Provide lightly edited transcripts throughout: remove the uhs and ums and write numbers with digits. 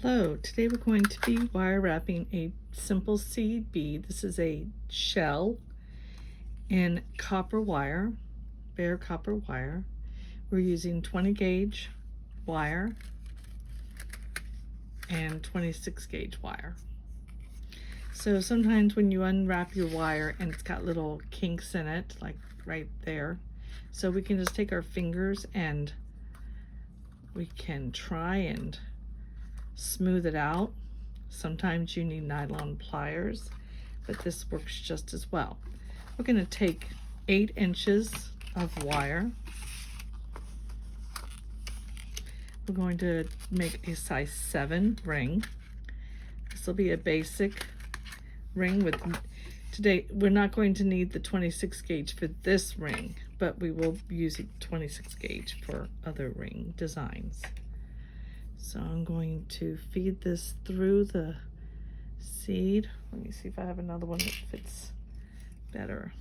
Hello, today we're going to be wire wrapping a simple seed bead. This is a shell in copper wire, bare copper wire. We're using 20 gauge wire and 26 gauge wire. So sometimes when you unwrap your wire and it's got little kinks in it, like right there, so we can just take our fingers and we can try and smooth it out. Sometimes you need nylon pliers, but this works just as well. We're going to take 8 inches of wire. We're going to make a size 7 ring. This will be a basic ring with, today we're not going to need the 26 gauge for this ring, but we will use 26 gauge for other ring designs. So I'm going to feed this through the seed. Let me see if I have another one that fits better.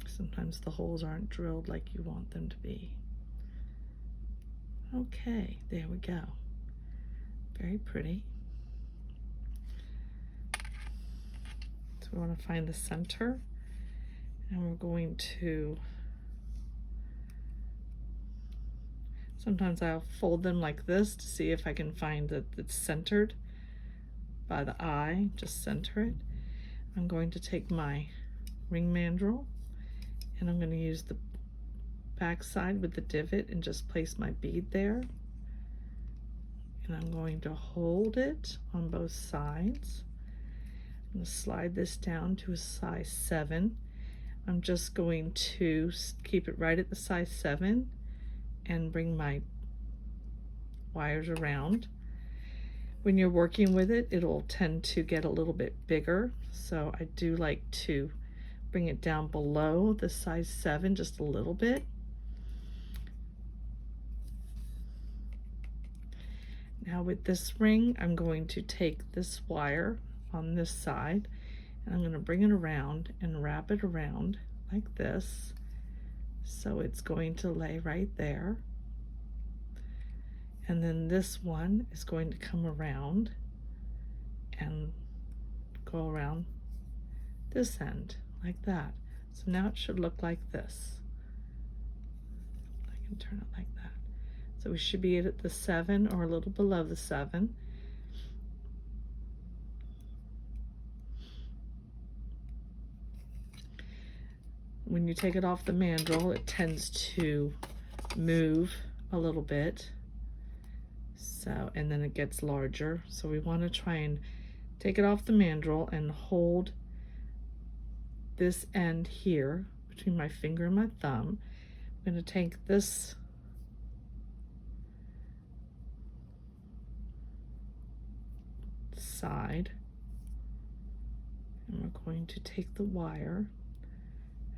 Sometimes the holes aren't drilled like you want them to be. Okay, there we go. Very pretty. So we want to find the center, and we're going to, sometimes I'll fold them like this to see if I can find that it's centered by the eye. Just center it. I'm going to take my ring mandrel and I'm going to use the back side with the divot and just place my bead there. And I'm going to hold it on both sides. I'm going to slide this down to a size 7. I'm just going to keep it right at the size 7 and bring my wires around. When you're working with it, it'll tend to get a little bit bigger, so I do like to bring it down below the size 7 just a little bit. Now with this ring, I'm going to take this wire on this side and I'm going to bring it around and wrap it around like this. So it's going to lay right there. And then this one is going to come around and go around this end like that. So now it should look like this. I can turn it like that. So we should be at the 7 or a little below the 7. When you take it off the mandrel, it tends to move a little bit. So, and then it gets larger. So we want to try and take it off the mandrel and hold this end here between my finger and my thumb. I'm going to take this side and we're going to take the wire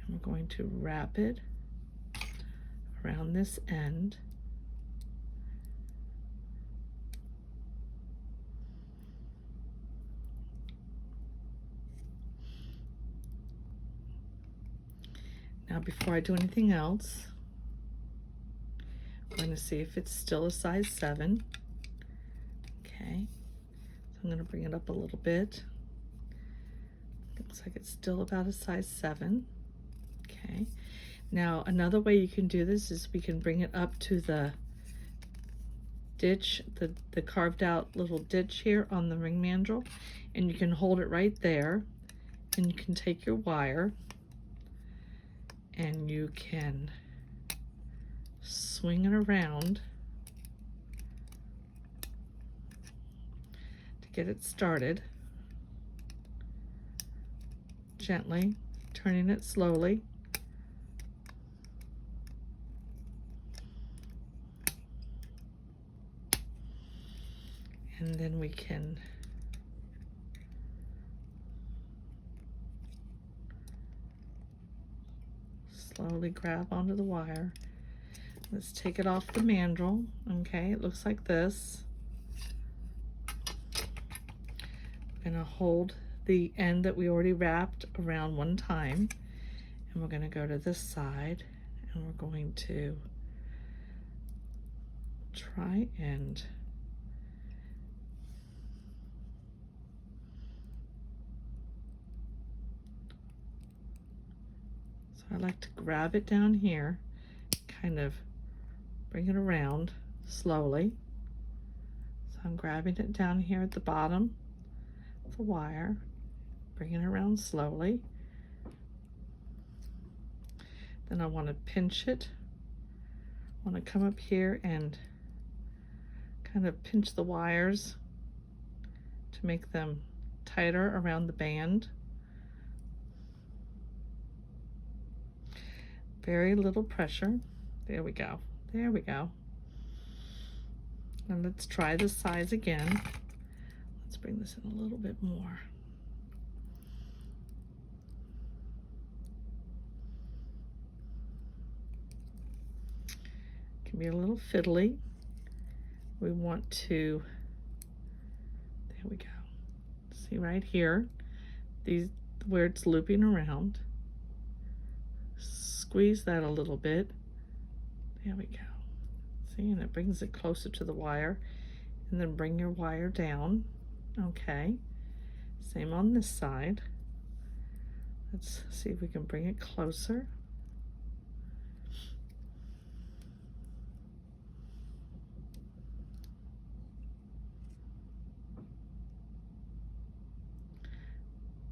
and we're going to wrap it around this end. Now before I do anything else, I'm going to see if it's still a size 7. Okay, so I'm going to bring it up a little bit. Looks like it's still about a size 7. Okay, now another way you can do this is we can bring it up to the ditch, the carved out little ditch here on the ring mandrel, and you can hold it right there, and you can take your wire and you can swing it around to get it started, gently turning it slowly. And then we can slowly grab onto the wire. Let's take it off the mandrel. Okay, it looks like this. I'm going to hold the end that we already wrapped around one time, and we're going to go to this side and we're going to try and I like to grab it down here, kind of bring it around slowly. So I'm grabbing it down here at the bottom of the wire, bringing it around slowly. Then I want to pinch it. I want to come up here and kind of pinch the wires to make them tighter around the band. Very little pressure. There we go. There we go. And let's try this size again. Let's bring this in a little bit more. It can be a little fiddly. We want to, there we go. See right here, these where it's looping around. Squeeze that a little bit. There we go. See, and it brings it closer to the wire. And then bring your wire down. Okay. Same on this side. Let's see if we can bring it closer.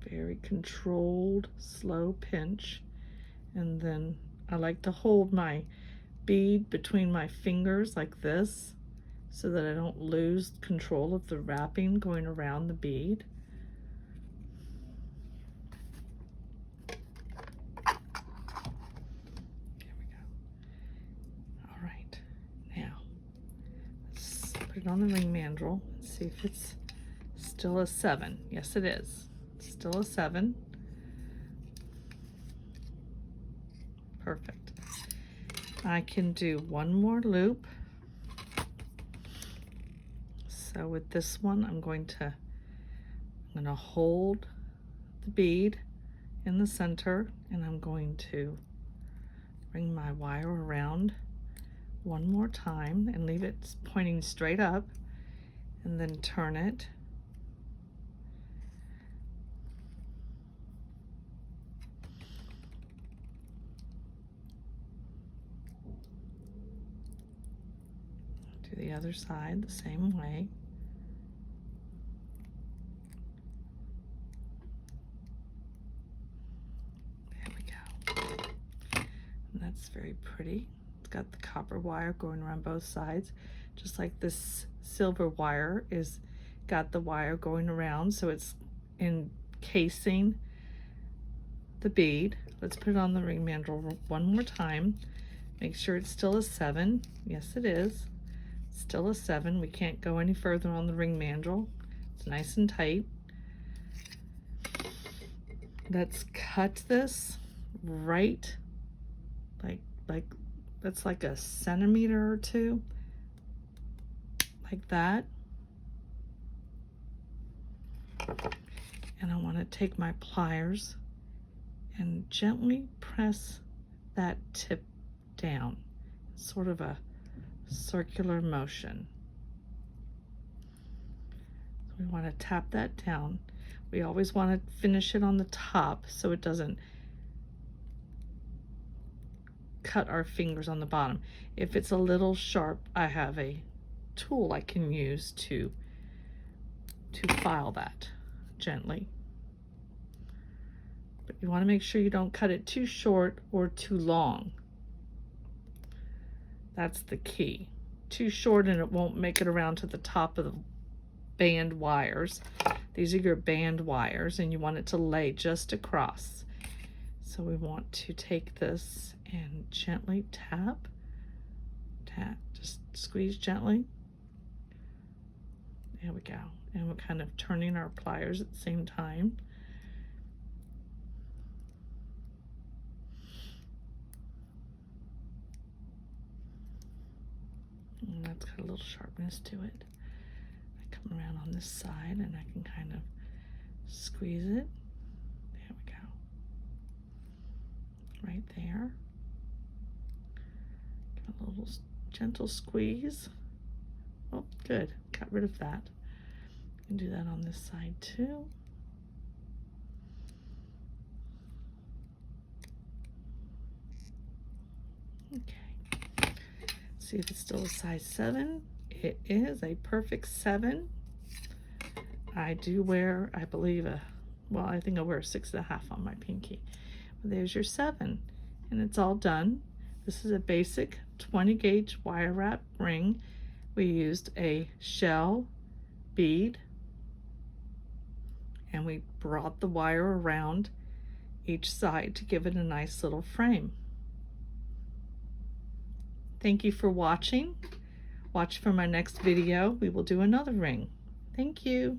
Very controlled, slow pinch. And then I like to hold my bead between my fingers like this so that I don't lose control of the wrapping going around the bead. There we go. All right, now let's put it on the ring mandrel and see if it's still a 7. Yes, it is. It's still a 7. Perfect. I can do one more loop. So with this one, I'm going to hold the bead in the center, and I'm going to bring my wire around one more time and leave it pointing straight up, and then turn it. Do the other side the same way. There we go. And that's very pretty. It's got the copper wire going around both sides, just like this silver wire is got the wire going around, so it's encasing the bead. Let's put it on the ring mandrel one more time. Make sure it's still a 7. Yes, it is. Still a 7. We can't go any further on the ring mandrel. It's nice and tight. Let's cut this right, like that's like a centimeter or 2, like that. And I want to take my pliers and gently press that tip down, sort of a circular motion. So we want to tap that down. We always want to finish it on the top so it doesn't cut our fingers on the bottom. If it's a little sharp, I have a tool I can use to file that gently. But you want to make sure you don't cut it too short or too long. That's the key. Too short and it won't make it around to the top of the band wires. These are your band wires, and you want it to lay just across. So we want to take this and gently tap, just squeeze gently. There we go. And we're kind of turning our pliers at the same time. And that's got a little sharpness to it. I come around on this side and I can kind of squeeze it. There we go. Right there. Give a little gentle squeeze. Oh, good. Got rid of that. You can do that on this side too. Okay. See if it's still a size 7. It is a perfect 7. I do wear, I believe, I think I wear a 6.5 on my pinky. But there's your 7, and it's all done. This is a basic 20 gauge wire wrap ring. We used a shell bead, and we brought the wire around each side to give it a nice little frame. Thank you for watching. Watch for my next video. We will do another ring. Thank you.